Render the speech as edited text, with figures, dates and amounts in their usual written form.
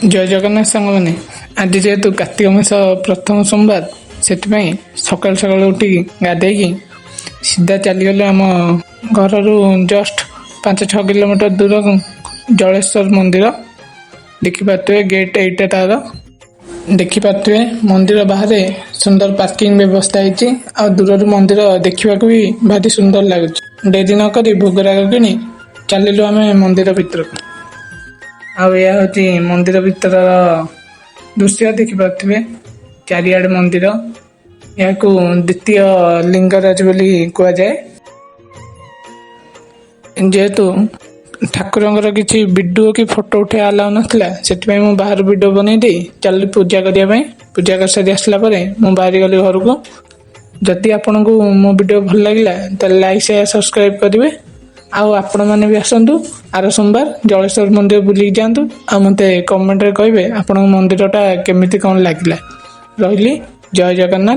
ଜୟ ଜଗନ୍ନାଥ ସାଙ୍ଗମାନେ। ଆଜି ଯେହେତୁ କାର୍ତ୍ତିକ ମାସ ପ୍ରଥମ ସୋମବାର, ସେଥିପାଇଁ ସକାଳୁ ସକାଳୁ ଉଠିକି ଗାଧେଇକି ସିଧା ଚାଲିଗଲେ ଆମ ଘରରୁ ଜଷ୍ଟ 5-6 କିଲୋମିଟର ଦୂର ଜଳେଶ୍ୱର ମନ୍ଦିର। ଦେଖିପାରୁଥିବେ ଗେଟ୍ ଏଇଟା ତାର। ଦେଖିପାରୁଥିବେ ମନ୍ଦିର ବାହାରେ ସୁନ୍ଦର ପାର୍କିଂ ବ୍ୟବସ୍ଥା ହେଇଛି। ଆଉ ଦୂରରୁ ମନ୍ଦିର ଦେଖିବାକୁ ବି ଭାରି ସୁନ୍ଦର ଲାଗୁଛି। ଡେରି ନ କରି ଭୋଗରାଗ କିଣି ଚାଲିଲୁ ଆମେ ମନ୍ଦିର ଭିତରକୁ। ଆଉ ଏହା ହେଉଛି ମନ୍ଦିର ଭିତରର ଦୃଶ୍ୟ। ଦେଖିପାରୁଥିବେ ଚାରିଆଡ଼େ ମନ୍ଦିର। ଏହାକୁ ଦ୍ୱିତୀୟ ଲିଙ୍ଗରାଜ ବୋଲି କୁହାଯାଏ। ଯେହେତୁ ଠାକୁରଙ୍କର କିଛି ଭିଡ଼ିଓ କି ଫଟୋ ଉଠେଇବା ଆଲାଉ ନଥିଲା, ସେଥିପାଇଁ ମୁଁ ବାହାରୁ ଭିଡ଼ିଓ ବନେଇ ଦେଇ ଚାଲିଲି ପୂଜା କରିବା ପାଇଁ। ପୂଜା କରିସାରି ଆସିଲା ପରେ ମୁଁ ବାହାରିଗଲି ଘରକୁ। ଯଦି ଆପଣଙ୍କୁ ମୋ ଭିଡ଼ିଓ ଭଲ ଲାଗିଲା ତାହେଲେ ଲାଇକ୍, ସେୟାର, ସବସ୍କ୍ରାଇବ୍ କରିବେ। ଆଉ ଆପଣମାନେ ବି ଆସନ୍ତୁ ଆର ସୋମବାର ଜଳେଶ୍ୱର ମନ୍ଦିର ବୁଲିକି ଯାଆନ୍ତୁ। ଆଉ ମୋତେ କମେଣ୍ଟରେ କହିବେ ଆପଣଙ୍କ ମନ୍ଦିରଟା କେମିତି କ'ଣ ଲାଗିଲା। ରହିଲି, ଜୟ ଜଗନ୍ନାଥ।